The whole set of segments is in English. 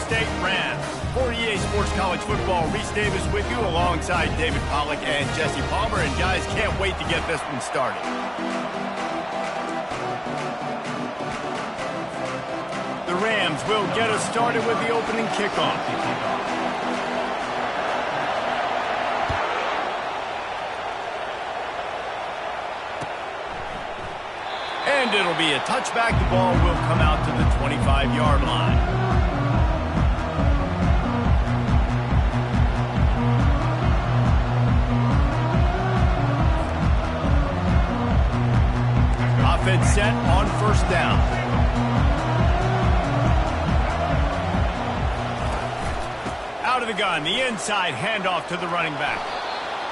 State Rams. For EA Sports College Football, Reese Davis with you alongside David Pollack and Jesse Palmer. And guys, can't wait to get this one started. The Rams will get us started with the opening kickoff. And it'll be a touchback. The ball will come out to the 25-yard line. Offense set on first down. Out of the gun, the inside handoff to the running back.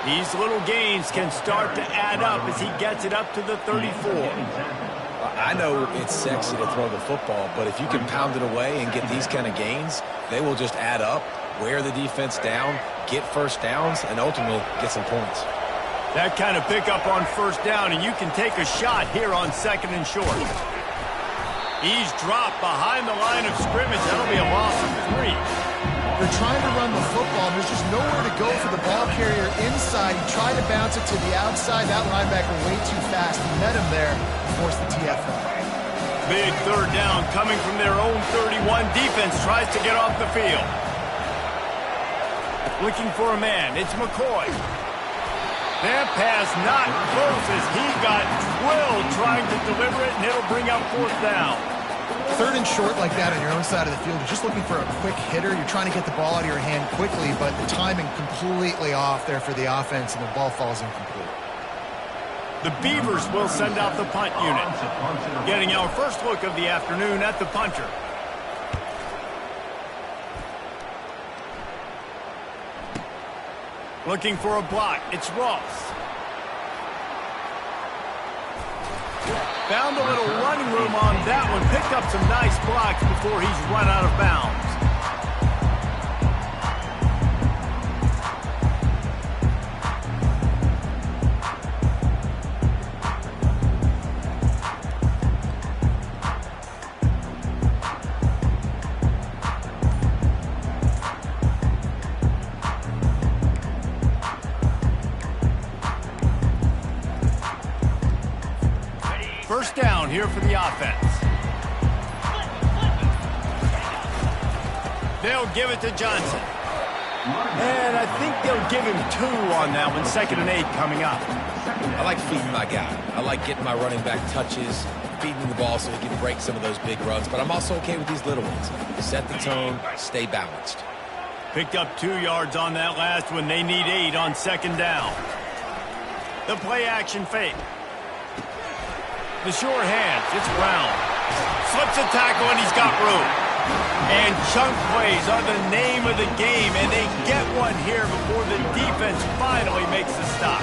These little gains can start to add up as he gets it up to the 34. I know it's sexy to throw the football, but if you can pound it away and get these kind of gains, they will just add up, wear the defense down, get first downs, and ultimately get some points. That kind of pickup on first down, and you can take a shot here on second and short. He's dropped behind the line of scrimmage. That'll be a loss of 3. They're trying to run the football, and there's just nowhere to go for the ball carrier inside. He tried to bounce it to the outside. That linebacker way too fast. He met him there and forced the TFL. Big third down coming from their own 31. Defense tries to get off the field. Looking for a man. It's McCoy. That pass not close as he got drilled trying to deliver it, and it'll bring up fourth down. Third and short like that on your own side of the field, you're just looking for a quick hitter. You're trying to get the ball out of your hand quickly, but the timing completely off there for the offense, and the ball falls incomplete. The Beavers will send out the punt unit. Getting our first look of the afternoon at the punter. Looking for a block. It's Ross. Found a little running room on that one. Picked up some nice blocks before he's run out of bounds. First down here for the offense. They'll give it to Johnson. And I think they'll give him 2 on that one. 2nd and 8 coming up. I like feeding my guy. I like getting my running back touches, feeding the ball so he can break some of those big runs. But I'm also okay with these little ones. Set the tone, stay balanced. Picked up 2 yards on that last one. They need 8 on 2nd down. The play action fake. The sure hands, it's Brown. Slips a tackle and he's got room. And chunk plays are the name of the game, and they get one here before the defense finally makes the stop.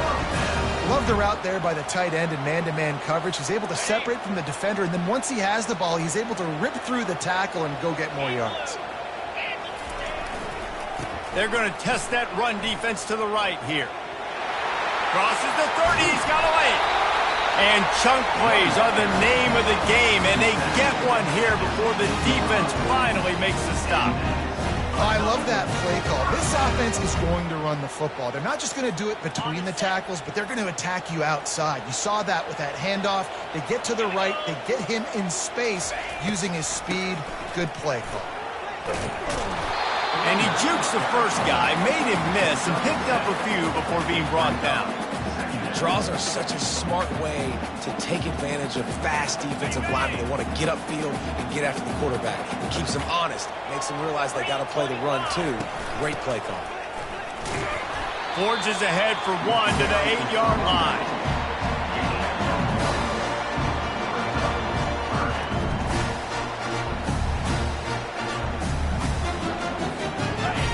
Love the route there by the tight end in man-to-man coverage. He's able to separate from the defender, and then once he has the ball, he's able to rip through the tackle and go get more yards. They're going to test that run defense to the right here. Crosses the 30, he's got a lane. And chunk plays are the name of the game, and they get one here before the defense finally makes the stop. I love that play call. This offense is going to run the football. They're not just going to do it between the tackles, but they're going to attack you outside. You saw that with that handoff. They get to the right. They get him in space using his speed. Good play call. And he jukes the first guy, made him miss, and picked up a few before being brought down. Draws are such a smart way to take advantage of fast defensive linemen that want to get upfield and get after the quarterback. It keeps them honest, makes them realize they got to play the run too. Great play call. Forges ahead for 1 to the 8-yard line.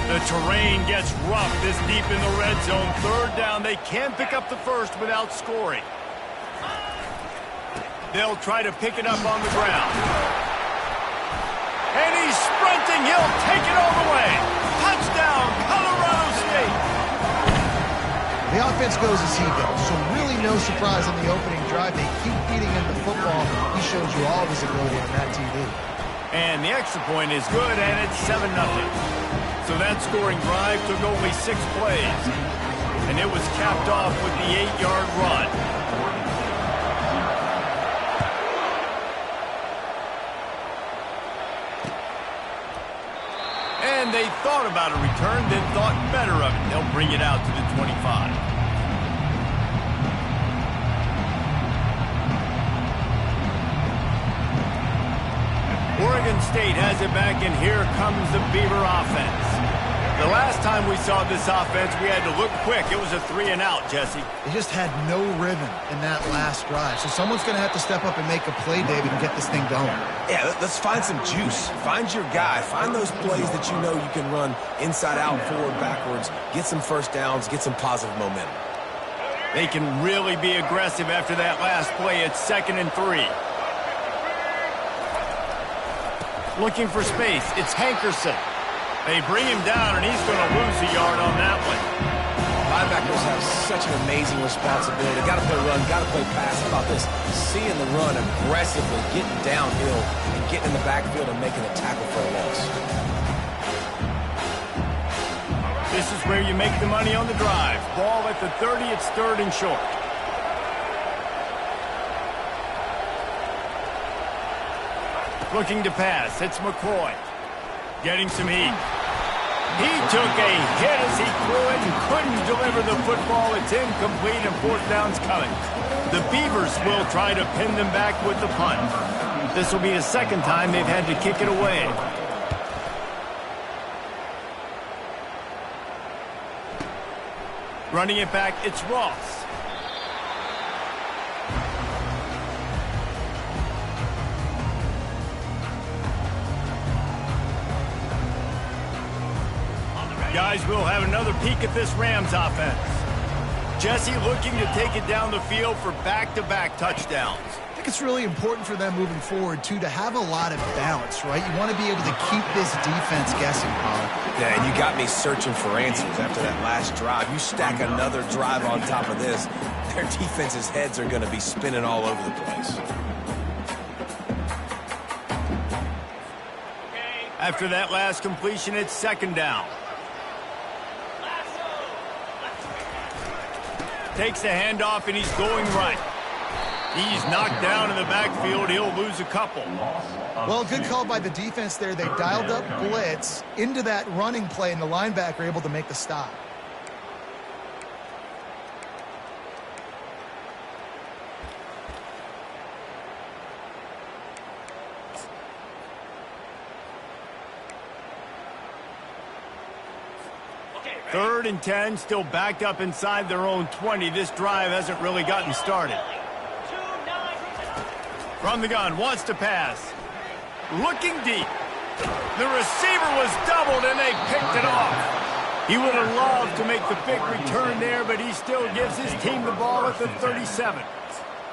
The terrain gets rough this deep in the red zone. 3rd down, they can pick up the first without scoring. They'll try to pick it up on the ground. And he's sprinting. He'll take it all the way. Touchdown, Colorado State. The offense goes as he goes, so really no surprise on the opening drive. They keep feeding him the football. He shows you all of his ability on that TV. And the extra point is good, and it's 7-0. So that scoring drive took only 6 plays. And it was capped off with the 8-yard run. And they thought about a return, then thought better of it. They'll bring it out to the 25. Oregon State has it back, and here comes the Beaver offense. The last time we saw this offense, we had to look quick. It was a 3-and-out, Jesse. They just had no rhythm in that last drive. So someone's going to have to step up and make a play, David, and get this thing going. Yeah, let's find some juice. Find your guy. Find those plays that you know you can run inside out, forward, backwards. Get some first downs. Get some positive momentum. They can really be aggressive after that last play. It's 2nd and 3. Looking for space. It's Hankerson. They bring him down, and he's going to lose a yard on that one. Linebackers have such an amazing responsibility. Got to play run, got to play pass. How about this? Seeing the run aggressively, getting downhill, and getting in the backfield and making a tackle for a loss. This is where you make the money on the drive. Ball at the 30. It's 3rd and short. Looking to pass. It's McCoy. Getting some heat. He took a hit as he threw it and couldn't deliver the football. It's incomplete, and 4th down's coming. The Beavers will try to pin them back with the punt. This will be the 2nd time they've had to kick it away. Running it back, it's Ross. Guys, we'll have another peek at this Rams offense. Jesse looking to take it down the field for back-to-back touchdowns. I think it's really important for them moving forward, too, to have a lot of balance, right? You want to be able to keep this defense guessing, Colin. Yeah, and you got me searching for answers after that last drive. You stack another drive on top of this, their defense's heads are going to be spinning all over the place. After that last completion, it's 2nd down. Takes the handoff, and he's going right. He's knocked down in the backfield. He'll lose a couple. Well, good call by the defense there. They dialed up blitz into that running play, and the linebacker able to make the stop. Third and 10, still backed up inside their own 20. This drive hasn't really gotten started. From the gun, wants to pass. Looking deep. The receiver was doubled, and they picked it off. He would have loved to make the big return there, but he still gives his team the ball at the 37.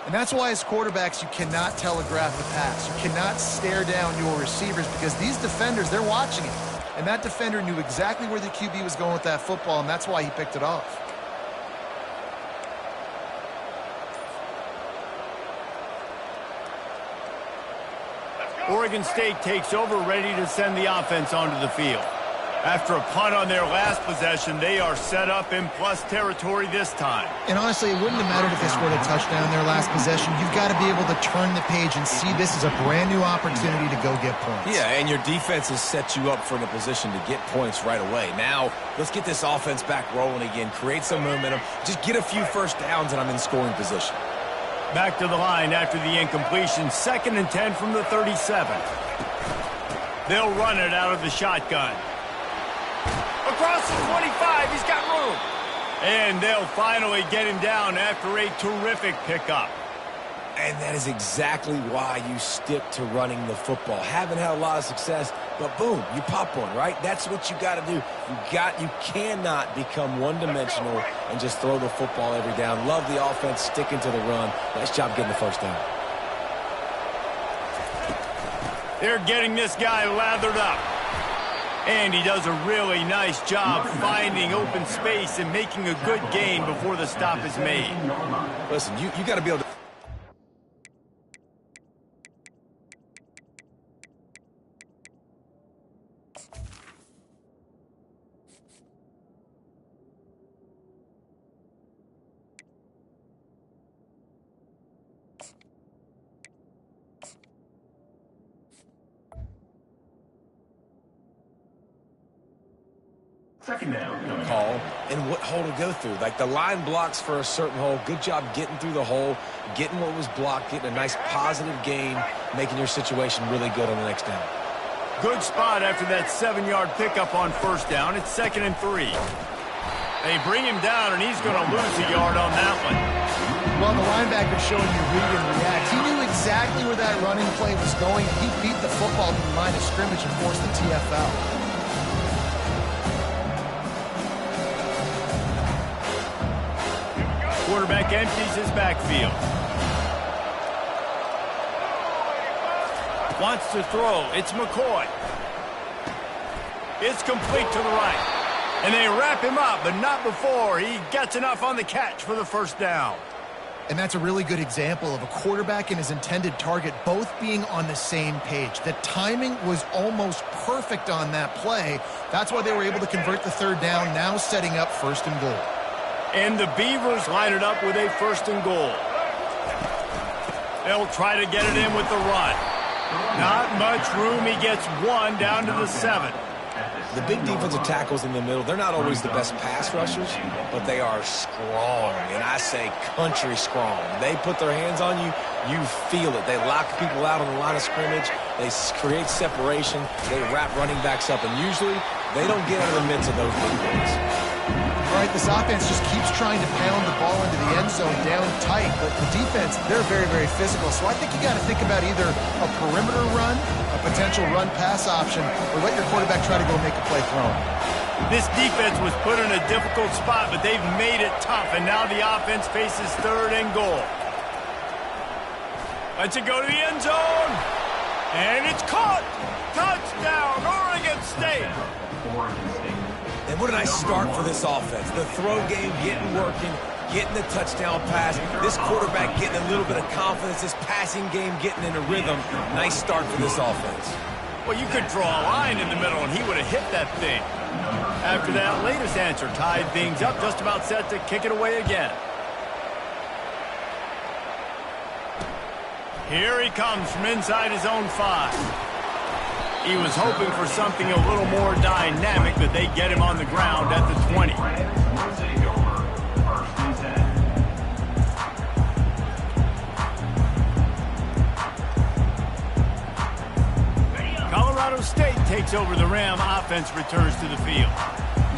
And that's why as quarterbacks, you cannot telegraph the pass. You cannot stare down your receivers because these defenders, they're watching it. And that defender knew exactly where the QB was going with that football, and that's why he picked it off. Oregon State takes over, ready to send the offense onto the field. After a punt on their last possession, they are set up in plus territory this time. And honestly, it wouldn't have mattered if they scored a touchdown in their last possession. You've got to be able to turn the page and see this as a brand new opportunity to go get points. Yeah, and your defense has set you up for the position to get points right away. Now, let's get this offense back rolling again. Create some momentum. Just get a few first downs, and I'm in scoring position. Back to the line after the incompletion. 2nd and 10 from the 37. They'll run it out of the shotgun. Across the 25, he's got room. And they'll finally get him down after a terrific pickup. And that is exactly why you stick to running the football. Haven't had a lot of success, but boom, you pop one, right? That's what you got to do. You cannot become one-dimensional and just throw the football every down. Love the offense, sticking to the run. Nice job getting the first down. They're getting this guy lathered up. And he does a really nice job finding open space and making a good gain before the stop is made. Listen, you got to be able to Second down. Call and what hole to go through. Like the line blocks for a certain hole. Good job getting through the hole, getting what was blocked, getting a nice positive gain, making your situation really good on the next down. Good spot after that 7-yard pickup on first down. It's 2nd and 3. They bring him down, and he's going to lose a yard on that one. Well, the linebacker's showing you read and react. He knew exactly where that running play was going, and he beat the football to the line of scrimmage and forced the TFL. Quarterback empties his backfield. Wants to throw. It's McCoy. It's complete to the right. And they wrap him up, but not before he gets enough on the catch for the first down. And that's a really good example of a quarterback and his intended target both being on the same page. The timing was almost perfect on that play. That's why they were able to convert the 3rd down, now setting up 1st and goal. And the Beavers line it up with a 1st and goal. They'll try to get it in with the run. Not much room. He gets 1 down to the 7. The big defensive tackles in the middle, they're not always the best pass rushers, but they are strong, and I say country strong. They put their hands on you, you feel it. They lock people out on the line of scrimmage. They create separation. They wrap running backs up, and usually they don't get out of the midst of those big boys. All right, this offense just keeps trying to pound the ball into the end zone down tight, but the defense, they're very, very physical. So I think you got to think about either a perimeter run, a potential run-pass option, or let your quarterback try to go make a play throwing. This defense was put in a difficult spot, but they've made it tough, and now the offense faces 3rd and goal. Lets it go to the end zone, and it's caught. Touchdown, Oregon State. And what a nice start for this offense. The throw game working, getting the touchdown pass. This quarterback getting a little bit of confidence. This passing game getting in a rhythm. Nice start for this offense. Well, you could draw a line in the middle, and he would have hit that thing. After that latest answer tied things up, just about set to kick it away again. Here he comes from inside his own 5. He was hoping for something a little more dynamic, but they get him on the ground at the 20. Colorado State takes over the Ram. Offense returns to the field.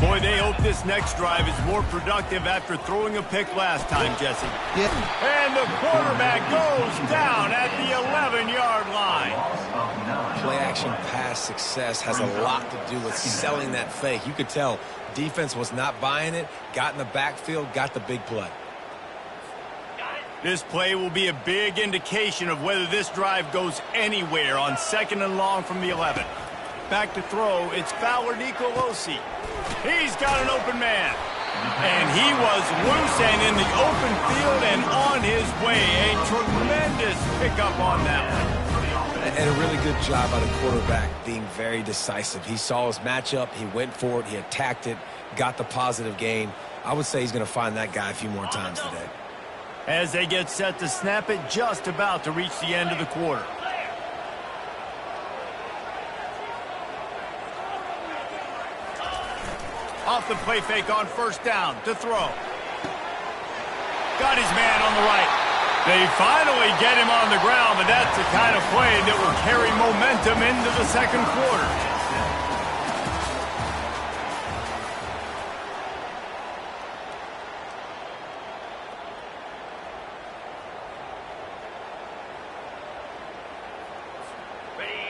Boy, they hope this next drive is more productive after throwing a pick last time, Jesse. Yeah. And the quarterback goes down at the 11-yard line. Play-action pass success has a lot to do with selling that fake. You could tell defense was not buying it, got in the backfield, got the big play. This play will be a big indication of whether this drive goes anywhere on 2nd and long from the 11. Back to throw, it's Fowler Nicolosi. He's got an open man. And he was loose and in the open field and on his way. A tremendous pickup on that one. And a really good job by the quarterback being very decisive. He saw his matchup, he went for it, he attacked it, got the positive gain. I would say he's going to find that guy a few more times today. As they get set to snap it, just about to reach the end of the quarter. Off the play fake on first down to throw. Got his man on the right. They finally get him on the ground, but that's the kind of play that will carry momentum into the 2nd quarter.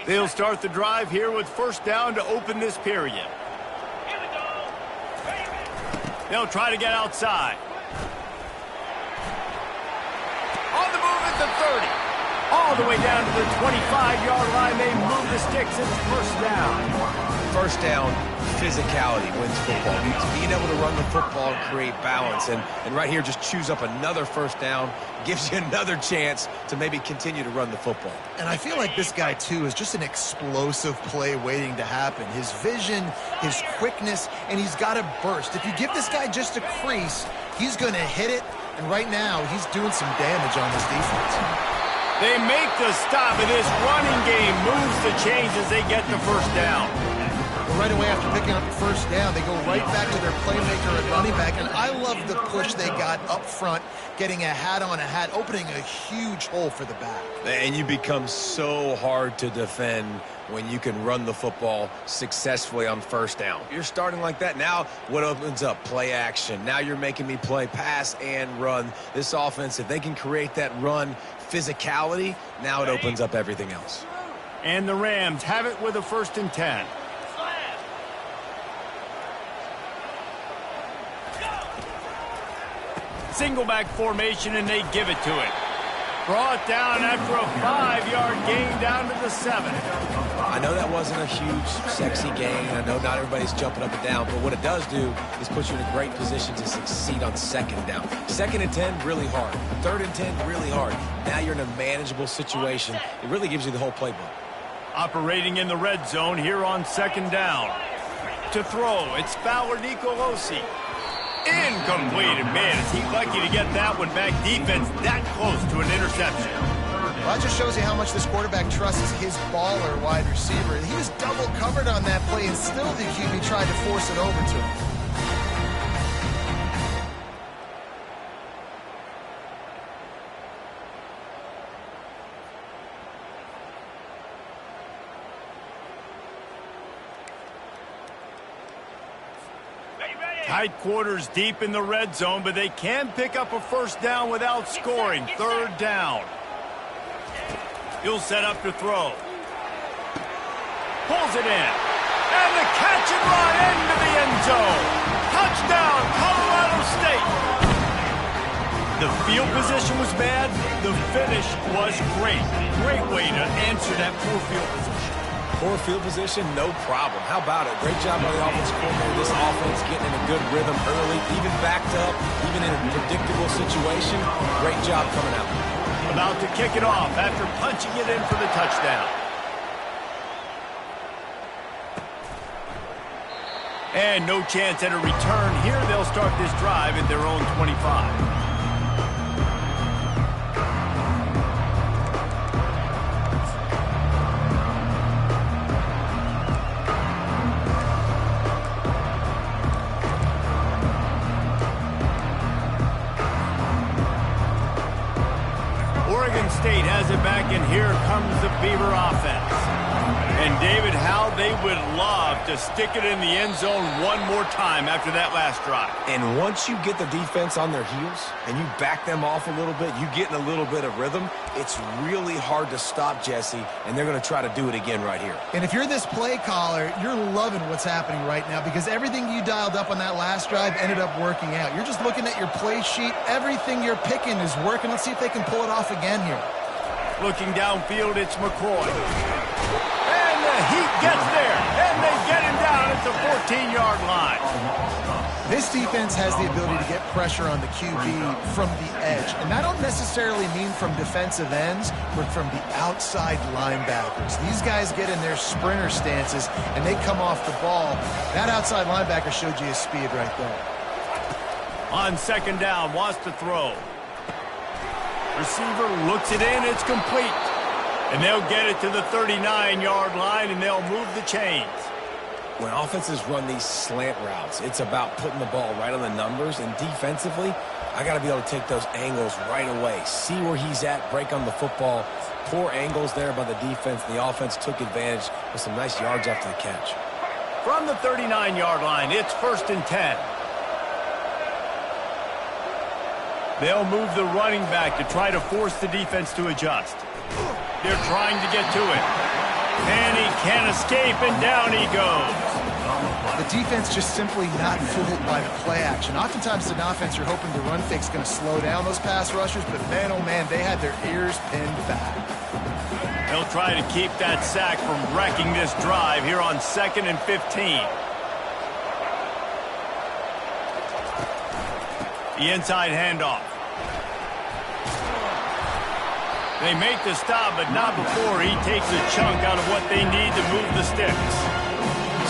They'll start the drive here with first down to open this period. They'll try to get outside. On the move at the 30. All the way down to the 25-yard line. They move the sticks. It's first down. First down, physicality wins football. It's being able to run the football and create balance. And right here, just choose up another first down. Gives you another chance to maybe continue to run the football. And I feel like this guy, too, is just an explosive play waiting to happen. His vision, his quickness, and he's got a burst. If you give this guy just a crease, he's going to hit it. And right now, he's doing some damage on this defense. They make the stop, and this running game moves the chains as they get the first down. Right away after picking picking up a first down. They go right back to their playmaker at running back, and I love the push they got up front, getting a hat on a hat, opening a huge hole for the back. And you become so hard to defend when you can run the football successfully on first down. You're starting like that. Now what opens up? Play action. Now you're making me play pass and run. This offense, if they can create that run physicality, now it opens up everything else. And the Rams have it with a 1st and 10. Single back formation, and they give it to it. Brought down after a 5-yard gain down to the 7. I know that wasn't a huge, sexy gain. I know not everybody's jumping up and down, but what it does do is put you in a great position to succeed on 2nd down. 2nd and 10, really hard. 3rd and 10, really hard. Now you're in a manageable situation. It really gives you the whole playbook. Operating in the red zone here on 2nd down. To throw, it's Fowler Nicolosi. Incomplete, and man, is he lucky to get that one back. Defense that close to an interception. Well, that just shows you how much this quarterback trusts his baller wide receiver. He was double covered on that play, and still the QB tried to force it over to him. Tight quarters deep in the red zone, but they can pick up a first down without scoring. 3rd down. He'll set up to throw. Pulls it in. And the catch and run into the end zone. Touchdown, Colorado State. The field position was bad. The finish was great. Great way to answer that poor field position. Poor field position, no problem. How about it? Great job by the offensive coordinator. This offense getting in a good rhythm early, even backed up, even in a predictable situation. Great job coming out. About to kick it off after punching it in for the touchdown. And no chance at a return here. They'll start this drive at their own 25. Oregon State has it back, and here comes the Beaver offense. And David, how they would love to stick it in the end zone one more time after that last drive. And once you get the defense on their heels and you back them off a little bit, you get in a little bit of rhythm, it's really hard to stop Jesse, and they're going to try to do it again right here. And if you're this play caller, you're loving what's happening right now because everything you dialed up on that last drive ended up working out. You're just looking at your play sheet. Everything you're picking is working. Let's see if they can pull it off again here. Looking downfield, it's McCoy. And the heat gets there, and they get him down at the 14-yard line. This defense has the ability to get pressure on the QB from the edge. And I don't necessarily mean from defensive ends, but from the outside linebackers. These guys get in their sprinter stances, and they come off the ball. That outside linebacker showed you his speed right there. On 2nd down, wants to throw. Receiver looks it in, it's complete. And they'll get it to the 39-yard line, and they'll move the chains. When offenses run these slant routes, it's about putting the ball right on the numbers, and defensively, I got to be able to take those angles right away. See where he's at, break on the football. Poor angles there by the defense. The offense took advantage with some nice yards after the catch. From the 39-yard line, it's 1st and 10. They'll move the running back to try to force the defense to adjust. They're trying to get to it. And he can't escape, and down he goes. The defense just simply not fooled by the play action. Oftentimes, an offense you're hoping the run fake's going to slow down those pass rushers, but man, oh man, they had their ears pinned back. They'll try to keep that sack from wrecking this drive here on 2nd and 15. The inside handoff. They make the stop, but not before he takes a chunk out of what they need to move the sticks.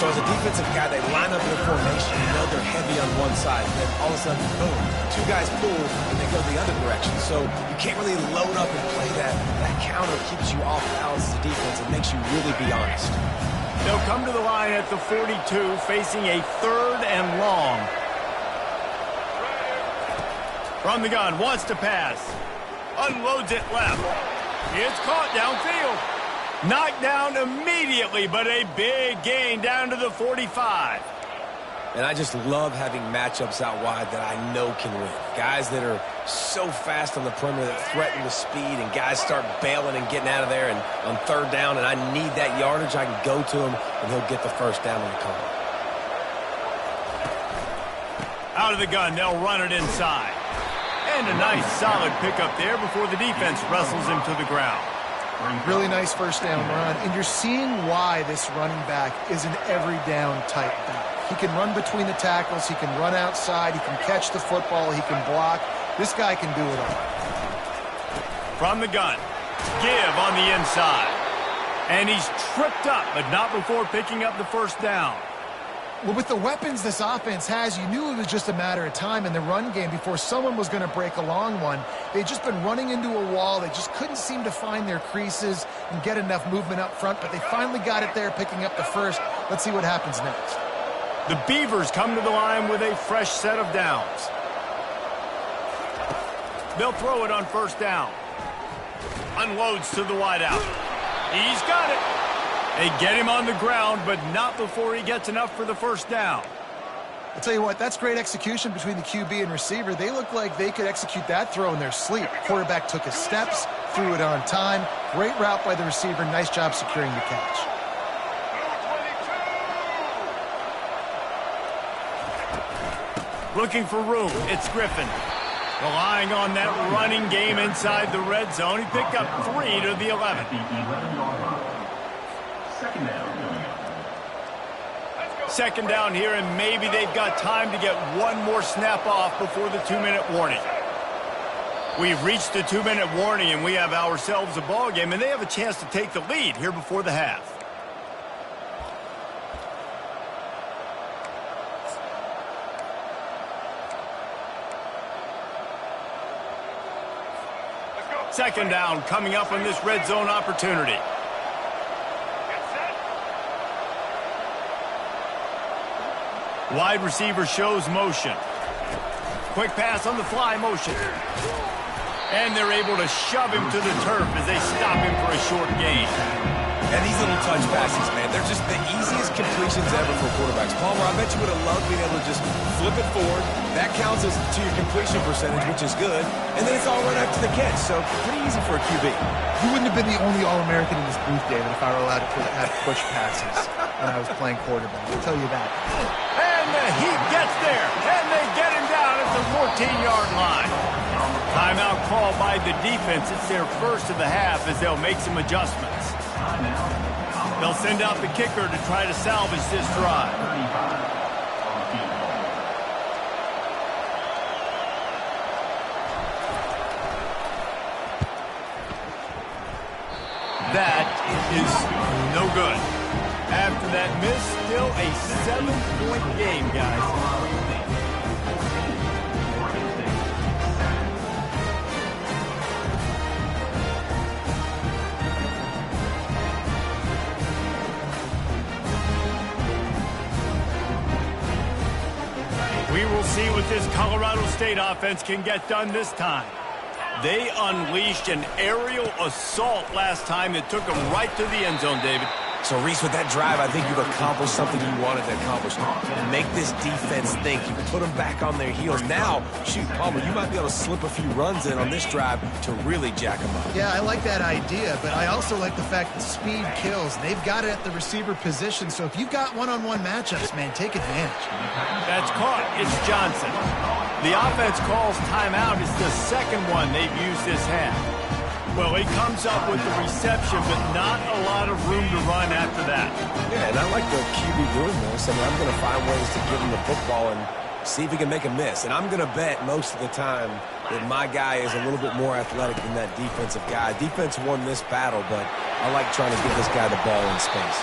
So as a defensive guy, they line up in a formation. You know they're heavy on one side. Then all of a sudden, boom, 2 guys pull, and they go the other direction. So you can't really load up and play that. That counter keeps you off balance as a defense. It makes you really be honest. They'll come to the line at the 42, facing a 3rd and long. From the gun, wants to pass. Unloads it left. It's caught downfield. Knocked down immediately, but a big gain down to the 45. And I just love having matchups out wide that I know can win. Guys that are so fast on the perimeter that threaten the speed, and guys start bailing and getting out of there and on 3rd down, and I need that yardage. I can go to him, and he'll get the 1st down on the corner. Out of the gun, they'll run it inside. And a nice solid pickup there before the defense wrestles him to the ground. Really nice 1st down run, and you're seeing why this running back is an every down type back. He can run between the tackles, he can run outside, he can catch the football, he can block. This guy can do it all. From the gun, give on the inside. And he's tripped up, but not before picking up the 1st down. Well, with the weapons this offense has, you knew it was just a matter of time in the run game before someone was going to break a long one. They'd just been running into a wall. They just couldn't seem to find their creases and get enough movement up front, but they finally got it there, picking up the 1st. Let's see what happens next. The Beavers come to the line with a fresh set of downs. They'll throw it on 1st down. Unloads to the wideout. He's got it. They get him on the ground, but not before he gets enough for the 1st down. I'll tell you what, that's great execution between the QB and receiver. They look like they could execute that throw in their sleep. Quarterback took his steps, threw it on time. Great route by the receiver. Nice job securing the catch. Looking for room, it's Griffin. Relying on that running game inside the red zone. He picked up 3 to the 11. Second down here, and maybe they've got time to get one more snap off before the 2-minute warning. We've reached the 2-minute warning, and we have ourselves a ball game, and they have a chance to take the lead here before the half. Second down coming up on this red zone opportunity. Wide receiver shows motion. Quick pass on the fly motion. And they're able to shove him to the turf as they stop him for a short gain. And these little touch passes, man, they're just the easiest completions ever for quarterbacks. Palmer, I bet you would have loved being able to just flip it forward. That counts as to your completion percentage, which is good. And then it's all right after the catch, so pretty easy for a QB. You wouldn't have been the only All-American in this booth, David, if I were allowed to have push passes when I was playing quarterback. I'll tell you that. And the heat gets there, and they get him down at the 14-yard line. Timeout called by the defense. It's their first of the half as they'll make some adjustments. They'll send out the kicker to try to salvage this drive. That is no good. After that miss, still a 7-point game, guys. We will see what this Colorado State offense can get done this time. They unleashed an aerial assault last time that took them right to the end zone, David. So, Reese, with that drive, I think you've accomplished something you wanted to accomplish. Make this defense think. You put them back on their heels. Now, shoot, Palmer, you might be able to slip a few runs in on this drive to really jack them up. Yeah, I like that idea, but I also like the fact that speed kills. They've got it at the receiver position, so if you've got one-on-one matchups, man, take advantage. That's caught. It's Johnson. The offense calls timeout. It's the second one they've used this half. Well, he comes up with the reception, but not a lot of room to run after that. Yeah, and I like the QB doing this. I mean, I'm going to find ways to give him the football and see if he can make a miss. And I'm going to bet most of the time that my guy is a little bit more athletic than that defensive guy. Defense won this battle, but I like trying to give this guy the ball in space.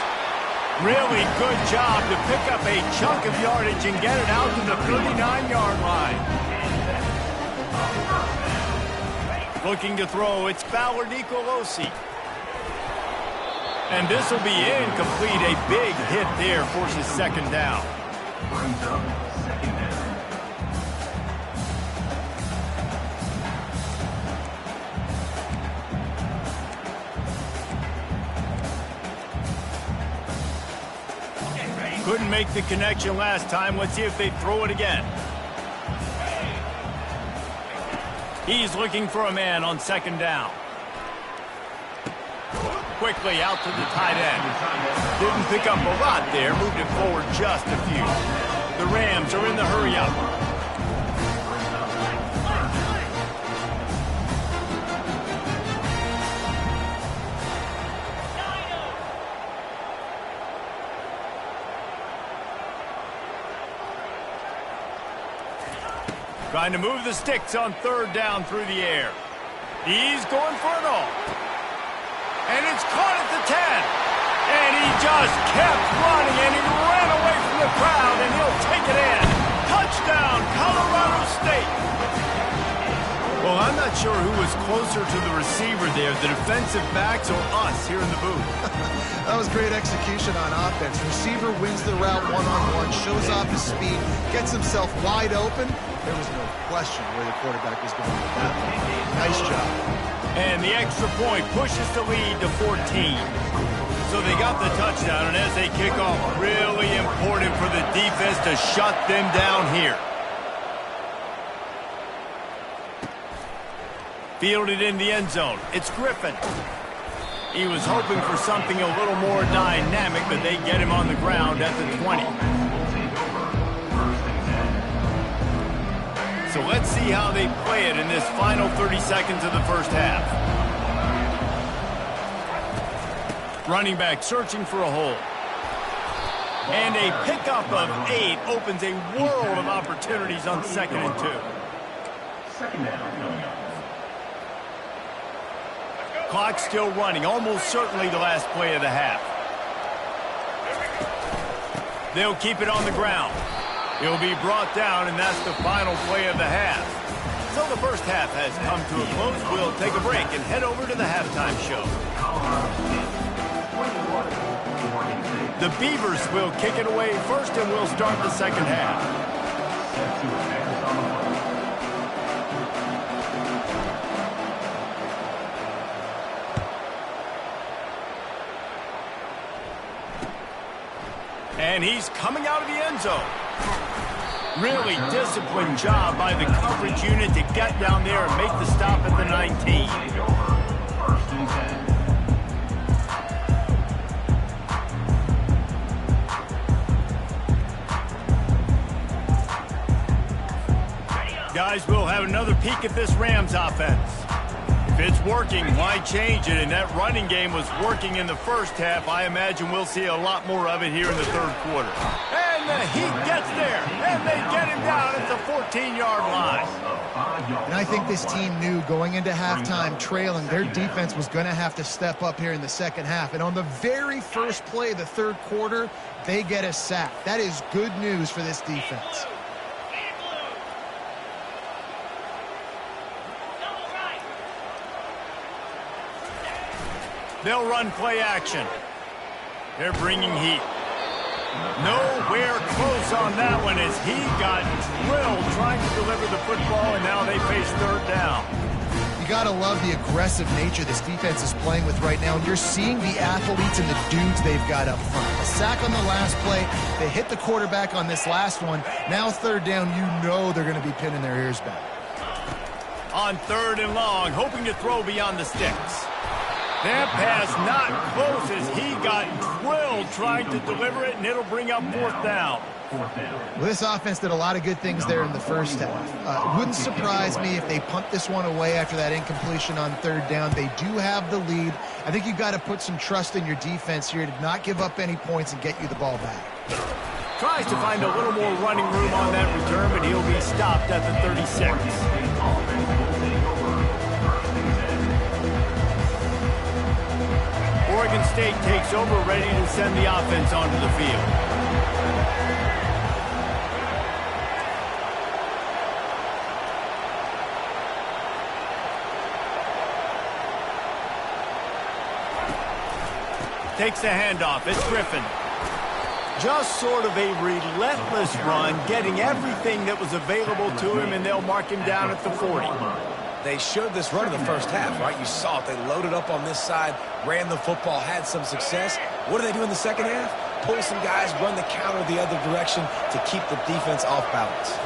Really good job to pick up a chunk of yardage and get it out to the 39-yard line. Looking to throw, it's Ballard Nicolosi. And this will be incomplete. A big hit there forces second down. Couldn't make the connection last time. Let's see if they throw it again. He's looking for a man on second down. Quickly out to the tight end. Didn't pick up a lot there. Moved it forward just a few. The Rams are in the hurry-up. Trying to move the sticks on third down through the air. He's going for it all. And it's caught at the 10. And he just kept running, and he ran away from the crowd, and he'll take it in. Touchdown, Colorado State. Well, I'm not sure who was closer to the receiver there, the defensive backs or us here in the booth. That was great execution on offense. Receiver wins the route one-on-one, shows off his speed, gets himself wide open. There was no question where the quarterback was going with that one. Nice job. And the extra point pushes the lead to 14. So they got the touchdown, and as they kick off, really important for the defense to shut them down here. Fielded in the end zone. It's Griffin. He was hoping for something a little more dynamic, but they get him on the ground at the 20. So let's see how they play it in this final 30 seconds of the first half. Running back searching for a hole. And a pickup of 8 opens a world of opportunities on 2nd and 2. Second down coming up. Clock still running, almost certainly the last play of the half. They'll keep it on the ground. He'll be brought down, and that's the final play of the half. So the first half has come to a close. We'll take a break and head over to the halftime show. The Beavers will kick it away first, and we'll start the second half. And he's coming out of the end zone. Really disciplined job by the coverage unit to get down there and make the stop at the 19. Guys, we'll have another peek at this Rams offense. If it's working, why change it? And that running game was working in the first half. I imagine we'll see a lot more of it here in the third quarter. And the Heat gets there, and they get him down at the 14-yard line. And I think this team knew going into halftime trailing, their defense was going to have to step up here in the second half. And on the very first play of the third quarter, they get a sack. That is good news for this defense. They'll run play action. They're bringing heat. Nowhere close on that one as he got drilled trying to deliver the football, and now they face third down. You got to love the aggressive nature this defense is playing with right now, and you're seeing the athletes and the dudes they've got up front. A sack on the last play. They hit the quarterback on this last one. Now third down, you know they're going to be pinning their ears back. On third and long, hoping to throw beyond the sticks. That pass not close as he got drilled trying to deliver it, and it'll bring up fourth down. Well, this offense did a lot of good things there in the first half. Wouldn't surprise me if they punt this one away after that incompletion on third down. They do have the lead. I think you've got to put some trust in your defense here to not give up any points and get you the ball back. Tries to find a little more running room on that return, but he'll be stopped at the 36. Oregon State takes over, ready to send the offense onto the field. Takes the handoff. It's Griffin. Just sort of a relentless run, getting everything that was available to him, and they'll mark him down at the 40. They showed this run in the first half, right? You saw it. They loaded up on this side, ran the football, had some success. What do they do in the second half? Pull some guys, run the counter the other direction to keep the defense off balance.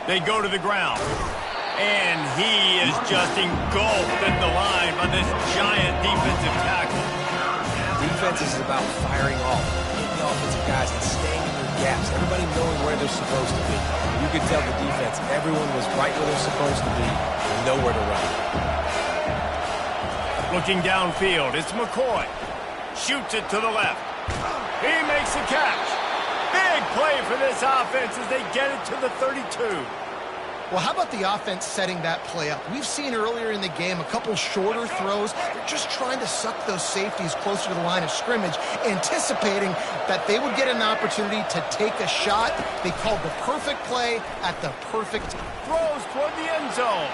They go to the ground. And he is just engulfed at the line by this giant defensive tackle. Defense is about firing off, hitting the offensive guys and staying in their gaps. Everybody knowing where they're supposed to be. You could tell the defense, everyone was right where they're supposed to be, nowhere to run. Looking downfield, it's McCoy. Shoots it to the left. He makes the catch. Big play for this offense as they get it to the 32. Well, how about the offense setting that play up? We've seen earlier in the game a couple shorter throws. They're just trying to suck those safeties closer to the line of scrimmage, anticipating that they would get an opportunity to take a shot. They called the perfect play at the perfect time. Throws toward the end zone.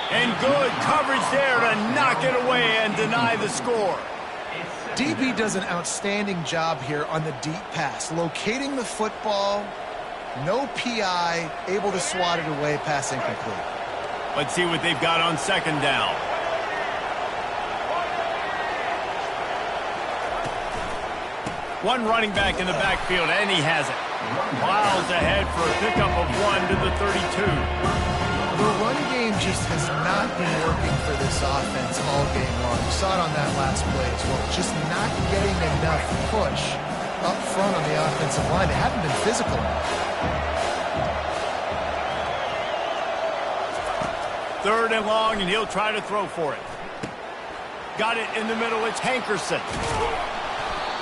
And good coverage there to knock it away and deny the score. DB does an outstanding job here on the deep pass, locating the football. No PI, able to swat it away, pass incomplete. Let's see what they've got on second down. One running back in the backfield, and he has it. Miles ahead for a pickup of 1 to the 32. The run game just has not been working for this offense all game long. You saw it on that last play as well. Just not getting enough push up front on the offensive line. They haven't been physical. Third and long, and he'll try to throw for it. Got it in the middle. It's Hankerson.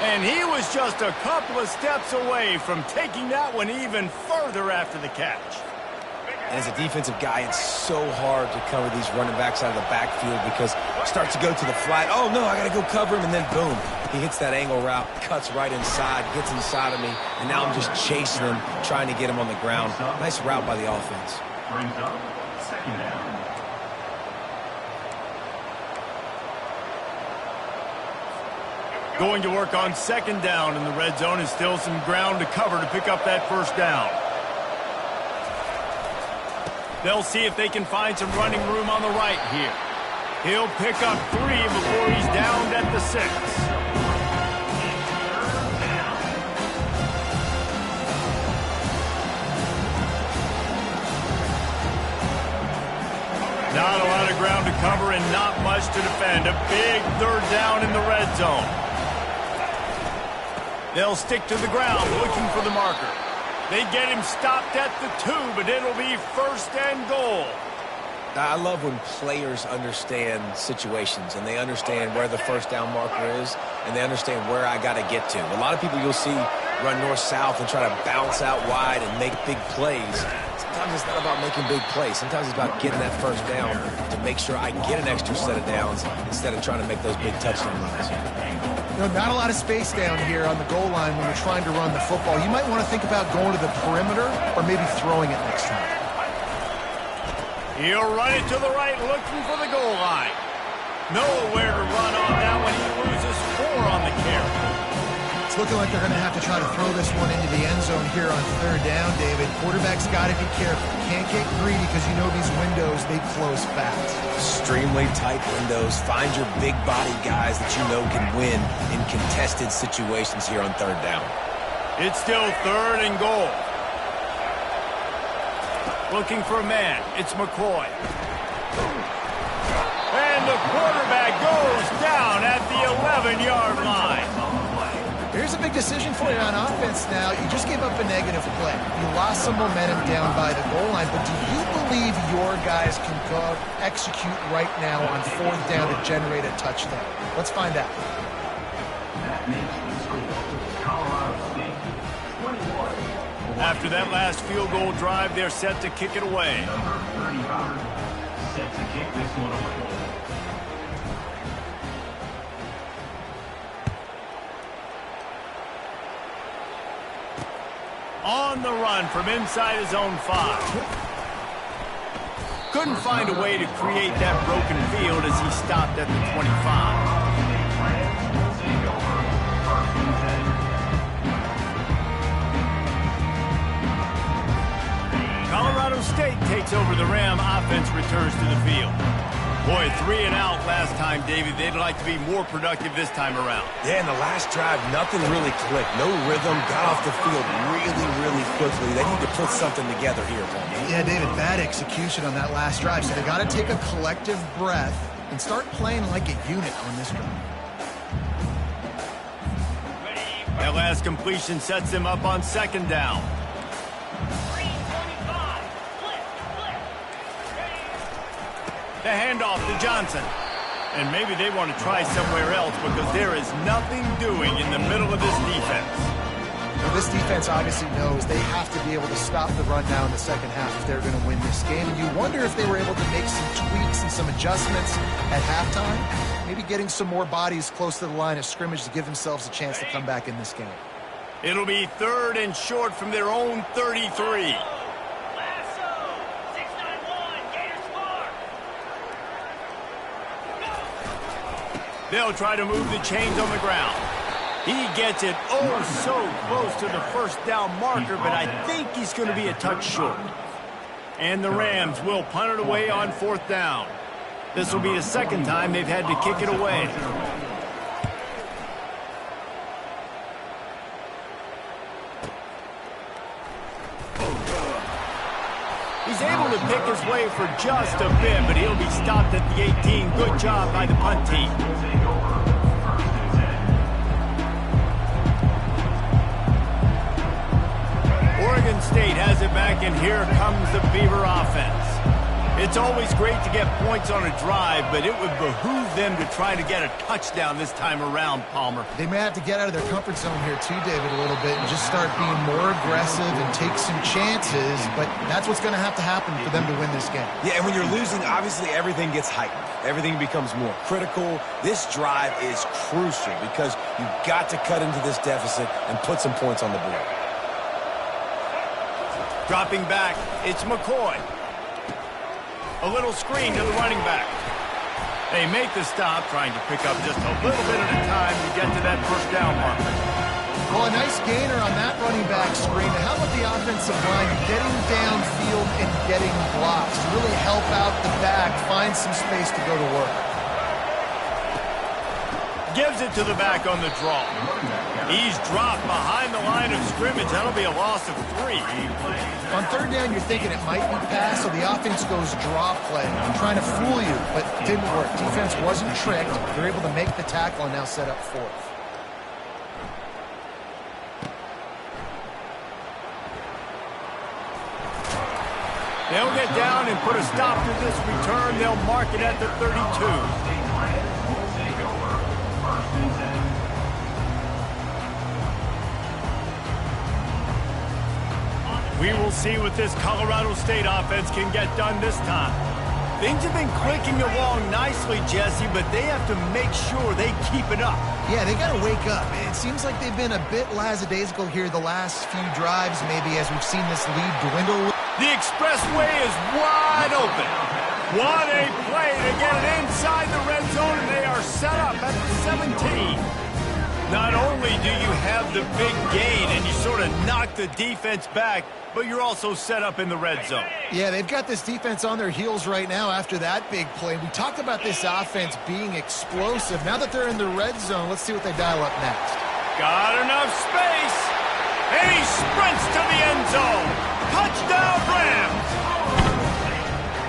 And he was just a couple of steps away from taking that one even further after the catch. And as a defensive guy, it's so hard to cover these running backs out of the backfield because it starts to go to the flat. Oh, no, I got to go cover him, and then boom. He hits that angle route, cuts right inside, gets inside of me, and now I'm just chasing him, trying to get him on the ground. Nice route by the offense. Brings up second down. Going to work on second down in the red zone, and still some ground to cover to pick up that first down. They'll see if they can find some running room on the right here. He'll pick up 3 before he's downed at the 6. Not a lot of ground to cover and not much to defend. A big third down in the red zone. They'll stick to the ground looking for the marker. They get him stopped at the 2, but it'll be first and goal. I love when players understand situations and they understand where the first down marker is and they understand where I got to get to. A lot of people you'll see run north-south and try to bounce out wide and make big plays. Sometimes it's not about making big plays. Sometimes it's about getting that first down to make sure I get an extra set of downs instead of trying to make those big touchdown runs. You know, not a lot of space down here on the goal line when you're trying to run the football. You might want to think about going to the perimeter or maybe throwing it next time. He'll run it to the right, looking for the goal line. Nowhere to run on that one. He loses 4 on the carry. It's looking like they're going to have to try to throw this one into the end zone here on third down, David. Quarterback's got to be careful. Can't get greedy because you know these windows, they close fast. Extremely tight windows. Find your big body guys that you know can win in contested situations here on third down. It's still third and goal. Looking for a man. It's McCoy. And the quarterback goes down at the 11-yard line. Here's a big decision for you on offense now. You just gave up a negative play. You lost some momentum down by the goal line, but do you believe your guys can go execute right now on fourth down to generate a touchdown? Let's find out. That makes the score Colorado State 21. After that last field goal drive, they're set to kick it away. Number 35 set to kick this one away. On the run from inside his own 5. Couldn't find a way to create that broken field as he stopped at the 25. takes over the Ram offense returns to the field. Boy, 3 and out last time, David. They'd like to be more productive this time around. Yeah, in the last drive, nothing really clicked. No rhythm, got off the field really, really quickly. They need to put something together here, Paul. Yeah, David, bad execution on that last drive. So they got to take a collective breath and start playing like a unit on this drive. That last completion sets them up on second down. The handoff to Johnson. And maybe they want to try somewhere else because there is nothing doing in the middle of this defense. Well, this defense obviously knows they have to be able to stop the run now in the second half if they're going to win this game. And you wonder if they were able to make some tweaks and some adjustments at halftime. Maybe getting some more bodies close to the line of scrimmage to give themselves a chance to come back in this game. It'll be 3rd and short from their own 33. They'll try to move the chains on the ground. He gets it so close to the first down marker, but I think he's going to be a touch short. And the Rams will punt it away on 4th down. This will be the second time they've had to kick it away. He's able to pick his way for just a bit, but he'll be stopped at the 18. Good job by the punt team. Oregon State has it back, and here comes the Beaver offense. It's always great to get points on a drive, but it would behoove them to try to get a touchdown this time around, Palmer. They may have to get out of their comfort zone here too, David, a little bit and just start being more aggressive and take some chances, but that's what's going to happen for them to win this game. Yeah, and when you're losing, obviously everything gets heightened. Everything becomes more critical. This drive is crucial because you've got to cut into this deficit and put some points on the board. Dropping back, it's McCoy. A little screen to the running back. They make the stop, trying to pick up just a little bit at a time to get to that first down marker. Well, a nice gainer on that running back screen. But how about the offensive line getting downfield and getting blocks to really help out the back, find some space to go to work? Gives it to the back on the draw. He's dropped behind the line of scrimmage. That'll be a loss of 3. On 3rd down, you're thinking it might be pass, so the offense goes draw play. I'm trying to fool you, but it didn't work. Defense wasn't tricked. They're able to make the tackle and now set up 4th. They'll get down and put a stop to this return. They'll mark it at the 32. We will see what this Colorado State offense can get done this time. Things have been clicking along nicely, Jesse, but they have to make sure they keep it up. Yeah, they got to wake up. It seems like they've been a bit lackadaisical here the last few drives, maybe, as we've seen this lead dwindle. The expressway is wide open. What a play to get it inside the red zone, and they are set up at the 17. Not only do you have the big gain and you sort of knock the defense back, but you're also set up in the red zone. Yeah, they've got this defense on their heels right now after that big play. We talked about this offense being explosive. Now that they're in the red zone, let's see what they dial up next. Got enough space, and he sprints to the end zone. Touchdown, Rams!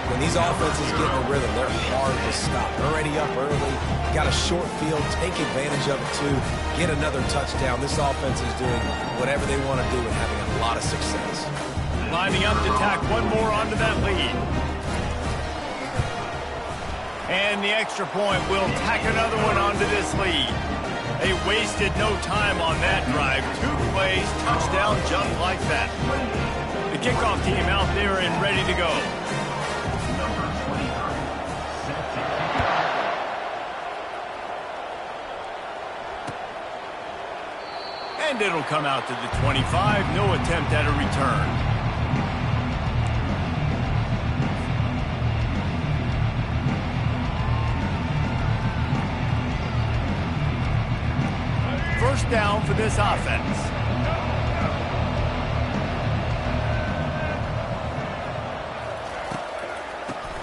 When these offenses get in a rhythm, they're hard to stop. Already up early, got a short field, take advantage of it too, get another touchdown. This offense is doing whatever they want to do and having a lot of success. Lining up to tack one more onto that lead. And the extra point will tack another one onto this lead. They wasted no time on that drive. 2 plays, touchdown just like that. The kickoff team out there and ready to go. And it'll come out to the 25. No attempt at a return. First down for this offense.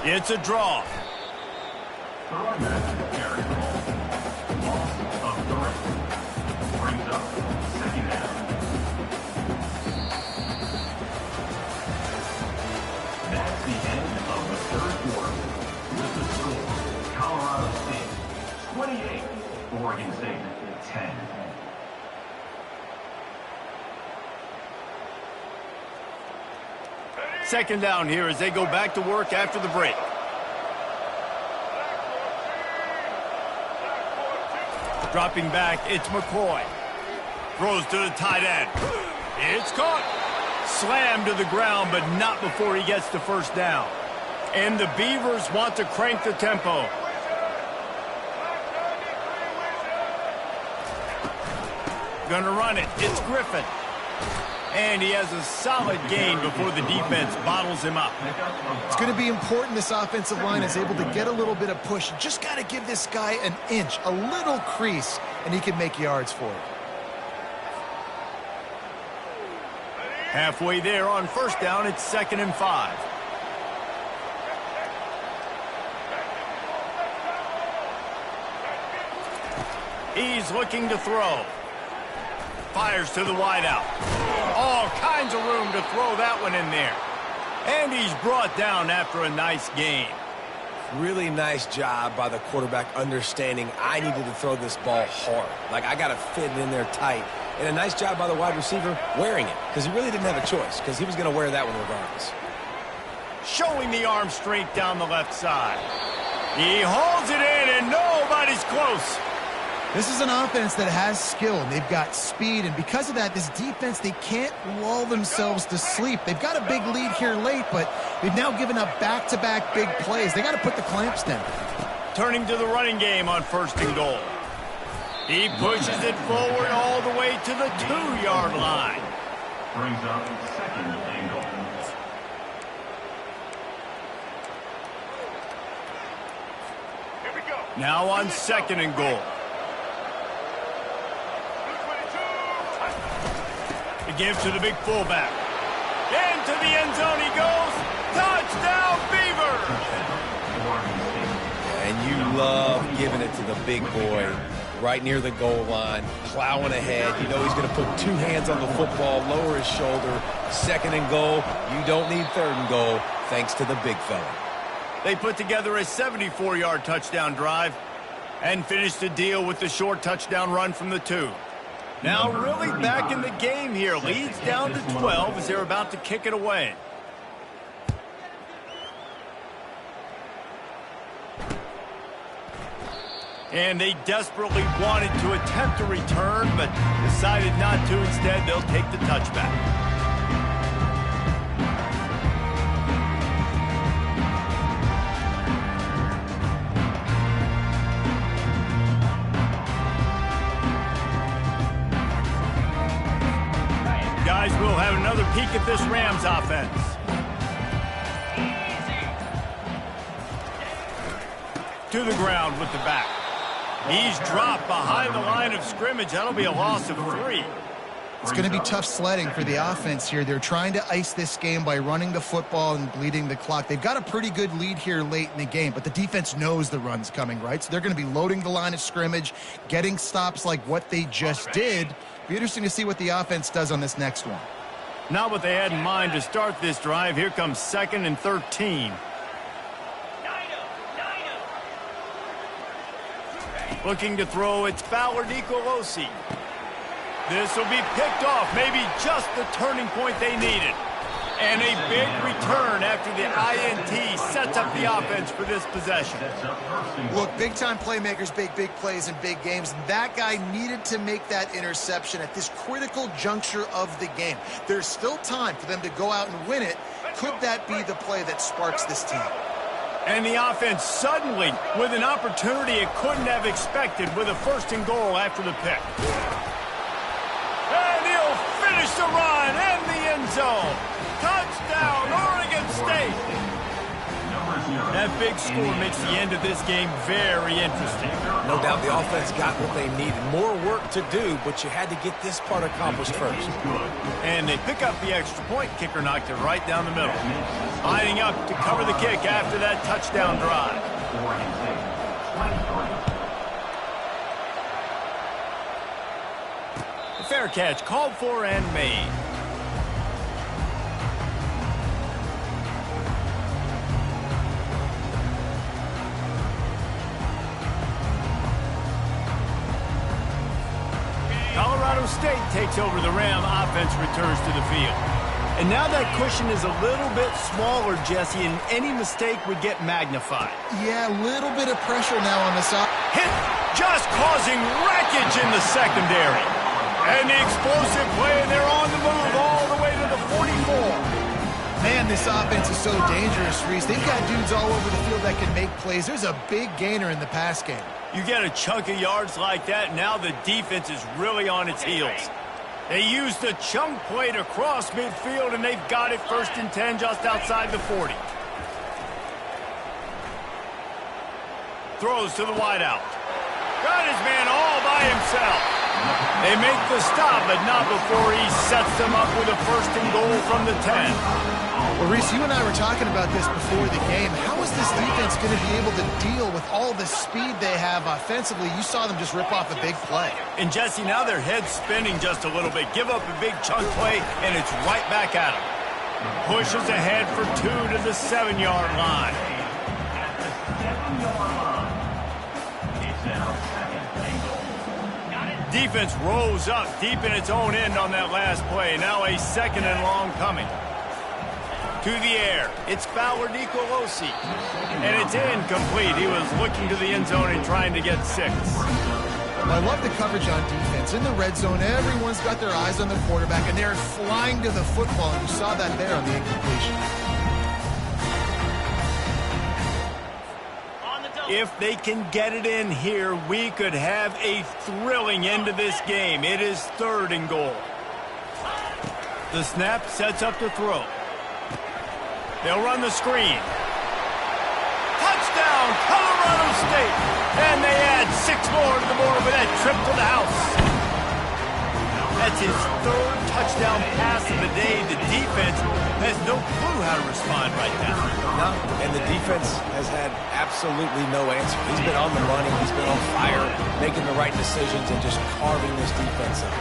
It's a draw. Throwing back, carry ball. Loss of 3. Brings up 2nd down. That's the end of the 3rd quarter. With the score, Colorado State 28, Oregon State 10. Second down here as they go back to work after the break. Dropping back, it's McCoy. Throws to the tight end. It's caught. Slammed to the ground, but not before he gets the first down. And the Beavers want to crank the tempo. Gonna run it. It's Griffin. And he has a solid gain before the defense bottles him up. It's going to be important this offensive line is able to get a little bit of push. You just got to give this guy an inch, a little crease, and he can make yards for it. Halfway there on first down, it's 2nd and 5. He's looking to throw. Fires to the wideout. All kinds of room to throw that one in there. And he's brought down after a nice gain. Really nice job by the quarterback understanding I needed to throw this ball hard. Like, I got to fit it in there tight. And a nice job by the wide receiver wearing it, because he really didn't have a choice, because he was going to wear that one regardless. Showing the arm strength down the left side. He holds it in, and nobody's close. This is an offense that has skill, and they've got speed, and because of that, this defense, they can't lull themselves to sleep. They've got a big lead here late, but they've now given up back-to-back big plays. They got to put the clamps down. Turning to the running game on 1st and goal. He pushes it forward all the way to the 2-yard line. Brings up 2nd and goal. Now on 2nd and goal. The give to the big fullback. Into the end zone he goes. Touchdown, Beavers! And you love giving it to the big boy right near the goal line, plowing ahead. You know he's going to put 2 hands on the football, lower his shoulder. 2nd and goal. You don't need 3rd and goal, thanks to the big fella. They put together a 74-yard touchdown drive and finished the deal with the short touchdown run from the 2. Now really back in the game here. Leads down to 12 as they're about to kick it away. And they desperately wanted to attempt a return, but decided not to. Instead, they'll take the touchback. Guys, we'll have another peek at this Rams offense. To the ground with the back. He's dropped behind the line of scrimmage. That'll be a loss of 3. It's going to be tough sledding for the offense here. They're trying to ice this game by running the football and bleeding the clock. They've got a pretty good lead here late in the game, but the defense knows the run's coming, right? So they're going to be loading the line of scrimmage, getting stops like what they just did. Be interesting to see what the offense does on this next one. Not what they had in mind to start this drive. Here comes 2nd and 13. Looking to throw, it's Fowler Nicolosi. This will be picked off, maybe just the turning point they needed. And a big return after the INT sets up the offense for this possession. Look, big-time playmakers make big plays in big games. And that guy needed to make that interception at this critical juncture of the game. There's still time for them to go out and win it. Could that be the play that sparks this team? And the offense suddenly with an opportunity it couldn't have expected with a 1st and goal after the pick. And he'll finish the run in the end zone. Touchdown, Oregon State. Number 0, That big score makes the end of this game very interesting. No doubt the offense got what they needed. More work to do, but you had to get this part accomplished first. And they pick up the extra point. Kicker knocked it right down the middle. Lining up to cover the kick after that touchdown drive. Oregon State, 23. The fair catch called for and made. Colorado State takes over the Ram. Offense returns to the field. And now that cushion is a little bit smaller, Jesse, and any mistake would get magnified. Yeah, a little bit of pressure now on the side. Hit just causing wreckage in the secondary. And the explosive play, and they're on the move all the way to the 44. Man, this offense is so dangerous, Reese. They've got dudes all over the field that can make plays. There's a big gainer in the pass game. You get a chunk of yards like that, now the defense is really on its heels. They used the chunk play to cross midfield, and they've got it 1st and 10 just outside the 40. Throws to the wideout. Got his man all by himself. They make the stop, but not before he sets them up with a 1st and goal from the 10. Well, Reese, you and I were talking about this before the game. How is this defense going to be able to deal with all the speed they have offensively? You saw them just rip off a big play. And, Jesse, now their head's spinning just a little bit. Give up a big chunk play, and it's right back at them. Pushes ahead for 2 to the 7-yard line. At the 7-yard line, it's now 2nd and goal. Defense rose up deep in its own end on that last play. Now a 2nd and long coming. To the air, it's Fowler Nicolosi. And it's incomplete. He was looking to the end zone and trying to get 6. I love the coverage on defense. In the red zone, everyone's got their eyes on the quarterback, and they're flying to the football, and you saw that there on the incompletion. If they can get it in here, we could have a thrilling end to this game. It is 3rd and goal. The snap sets up to throw. They'll run the screen. Touchdown, Colorado State. And they add 6 more to the board with that trip to the house. That's his 3rd touchdown pass of the day. The defense has no clue how to respond right now. No, and the defense has had absolutely no answer. He's been on the money. He's been on fire, making the right decisions and just carving this defense up.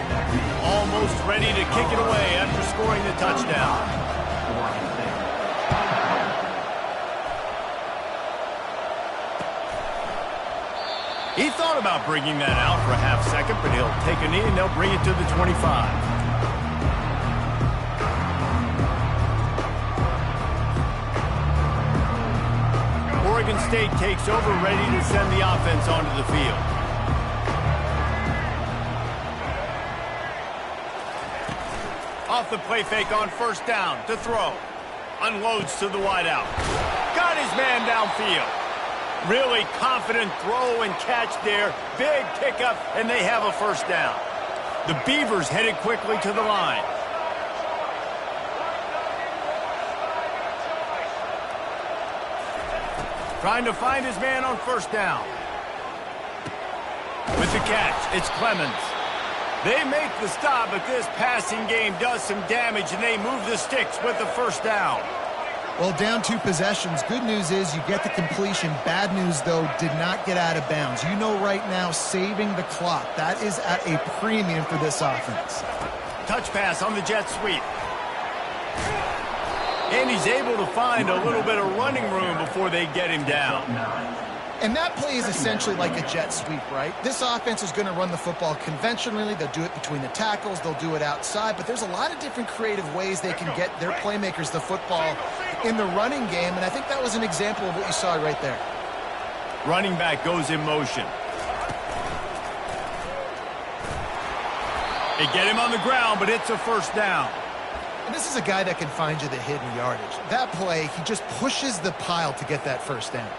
Almost ready to kick it away after scoring the touchdown. He thought about bringing that out for a half second, but he'll take a knee and they'll bring it to the 25. Oregon State takes over, ready to send the offense onto the field. Off the play fake on 1st down to throw. Unloads to the wideout. Got his man downfield. Really confident throw and catch there. Big pickup, and they have a 1st down. The Beavers headed quickly to the line. Trying to find his man on 1st down. With the catch, it's Clemens. They make the stop, but this passing game does some damage, and they move the sticks with the 1st down. Well, down 2 possessions. Good news is you get the completion. Bad news, though, did not get out of bounds. You know right now, saving the clock. That is at a premium for this offense. Touch pass on the jet sweep. And he's able to find a little bit of running room before they get him down. And that play is essentially like a jet sweep, right? This offense is going to run the football conventionally. They'll do it between the tackles. They'll do it outside. But there's a lot of different creative ways they can get their playmakers the football in the running game. And I think that was an example of what you saw right there. Running back goes in motion. They get him on the ground, but it's a 1st down. And this is a guy that can find you the hidden yardage. That play, he just pushes the pile to get that 1st down.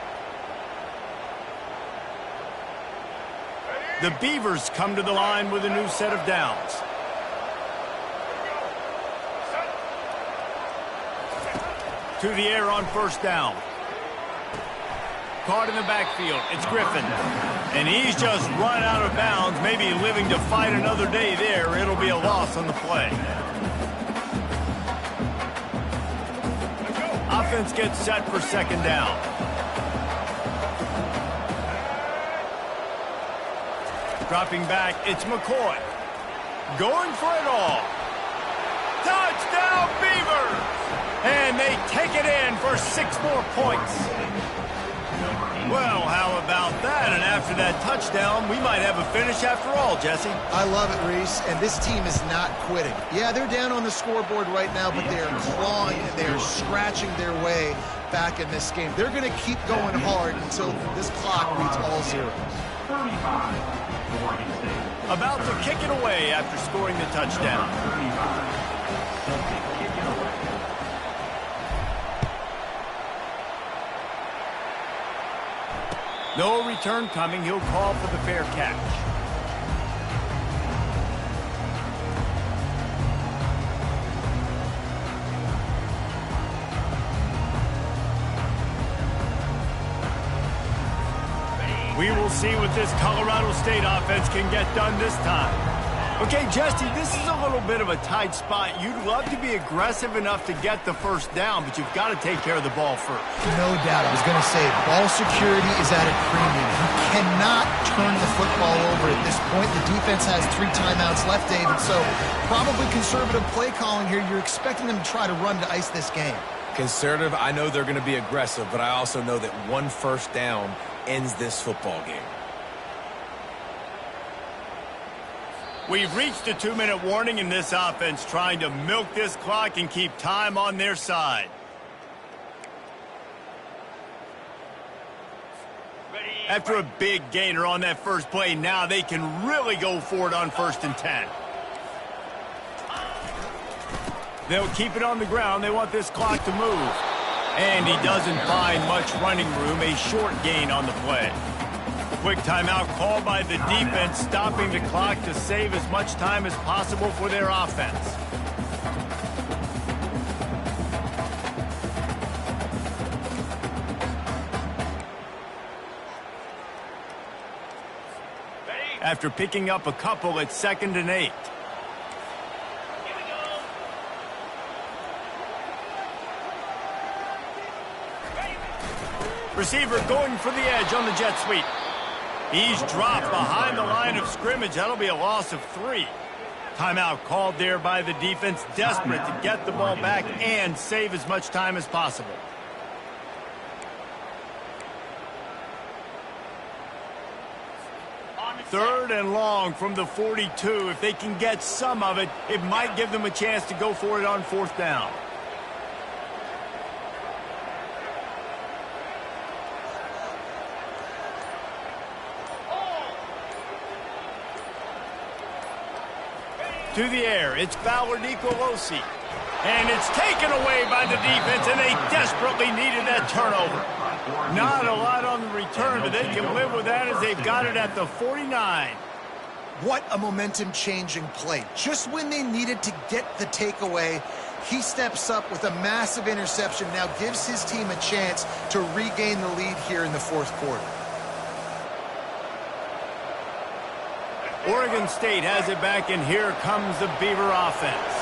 The Beavers come to the line with a new set of downs. To the air on 1st down. caught in the backfield. It's Griffin. And he's just run out of bounds, maybe living to fight another day there. It'll be a loss on the play. Offense gets set for second down. Dropping back, it's McCoy. Going for it all. Touchdown, Beavers! And they take it in for 6 more points. Well, how about that? And after that touchdown, we might have a finish after all, Jesse. I love it, Reese, and this team is not quitting. Yeah, they're down on the scoreboard right now, but they are clawing and they are scratching their way back in this game. They're going to keep going hard until this clock reads all zeros. 35, Oregon State. About to kick it away after scoring the touchdown. 35. Kick it away. No return coming. He'll call for the fair catch. We will see what this Colorado State offense can get done this time. Okay, Jesse, this is a little bit of a tight spot. You'd love to be aggressive enough to get the first down, but you've got to take care of the ball first. No doubt. I was going to say, ball security is at a premium. You cannot turn the football over at this point. The defense has 3 timeouts left, David, so probably conservative play calling here. You're expecting them to try to run to ice this game. Conservative, I know they're going to be aggressive, but I also know that 1 first down ends this football game. We've reached a 2-minute warning in this offense, trying to milk this clock and keep time on their side. After a big gainer on that first play, now they can really go for it on 1st and 10. They'll keep it on the ground. They want this clock to move. And he doesn't find much running room, a short gain on the play. Quick timeout called by the defense, stopping the clock to save as much time as possible for their offense. After picking up a couple, it's 2nd and 8. Receiver going for the edge on the jet sweep. He's dropped behind the line of scrimmage. That'll be a loss of 3. Timeout called there by the defense, desperate to get the ball back and save as much time as possible. Third and long from the 42. If they can get some of it, it might give them a chance to go for it on 4th down. To the air, it's Ballard-Nicolosi. And it's taken away by the defense, and they desperately needed that turnover. Not a lot on the return, but they can live with that as they've got it at the 49. What a momentum-changing play. Just when they needed to get the takeaway, he steps up with a massive interception, now gives his team a chance to regain the lead here in the 4th quarter. Oregon State has it back, and here comes the Beaver offense.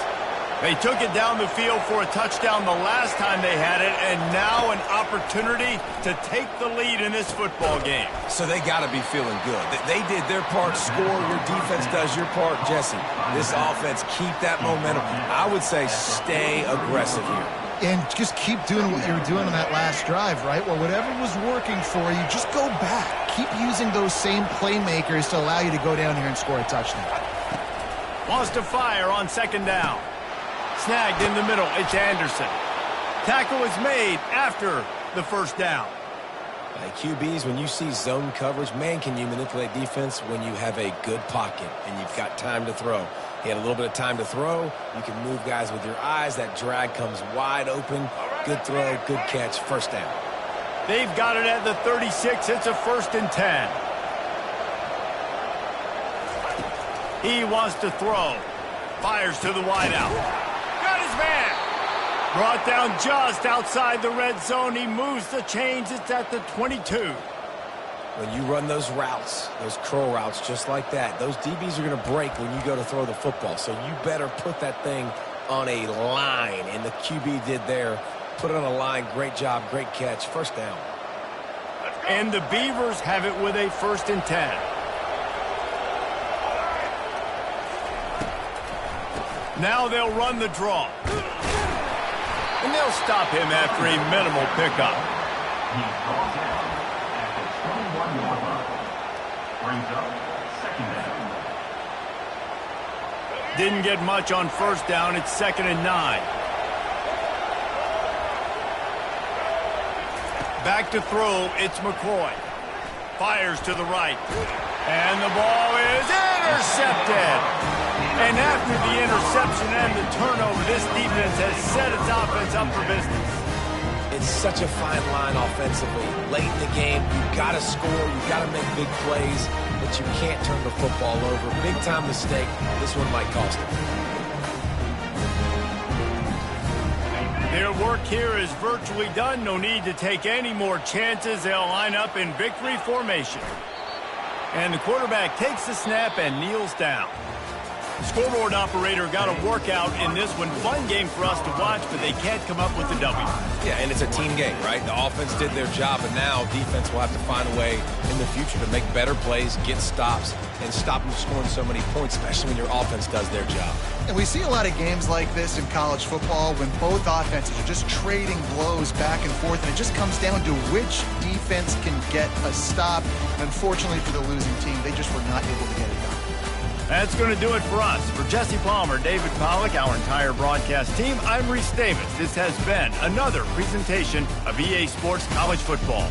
They took it down the field for a touchdown the last time they had it, and now an opportunity to take the lead in this football game. So they got to be feeling good. They did their part, score. Your defense does your part, Jesse. This offense, keep that momentum. I would say stay aggressive here. And just keep doing what you were doing on that last drive, right? Well, whatever was working for you, just go back. Keep using those same playmakers to allow you to go down here and score a touchdown. Wants to fire on 2nd down. Snagged in the middle, it's Anderson. Tackle is made after the 1st down. QBs, when you see zone coverage, man, can you manipulate defense when you have a good pocket and you've got time to throw. He had a little bit of time to throw. You can move guys with your eyes. That drag comes wide open. Good throw, good catch, 1st down. They've got it at the 36. It's a 1st and 10. He wants to throw. Fires to the wideout. Got his man. Brought down just outside the red zone. He moves the chains. It's at the 22. When you run those routes, those curl routes just like that, those DBs are going to break when you go to throw the football. So you better put that thing on a line, and the QB did there. Put it on a line. Great job, great catch. First down. And the Beavers have it with a 1st and 10. Now they'll run the draw. And they'll stop him after a minimal pickup. He's brought down at the 21-yard line. Brings up 2nd down. Didn't get much on 1st down. It's 2nd and 9. Back to throw. It's McCoy. Fires to the right. And the ball is intercepted. And after the interception and the turnover, this defense has set its offense up for business. It's such a fine line offensively. Late in the game, you've got to score, you've got to make big plays, but you can't turn the football over. Big-time mistake. This one might cost them. Their work here is virtually done. No need to take any more chances. They'll line up in victory formation. And the quarterback takes the snap and kneels down. The scoreboard operator got a workout in this one. Fun game for us to watch, but they can't come up with the W. Yeah, and it's a team game, right? The offense did their job, and now defense will have to find a way in the future to make better plays, get stops, and stop them scoring so many points, especially when your offense does their job. And we see a lot of games like this in college football when both offenses are just trading blows back and forth, and it just comes down to which defense can get a stop. Unfortunately for the losing team, they just were not able to get it done. That's going to do it for us. For Jesse Palmer, David Pollack, our entire broadcast team, I'm Reese Davis. This has been another presentation of EA Sports College Football.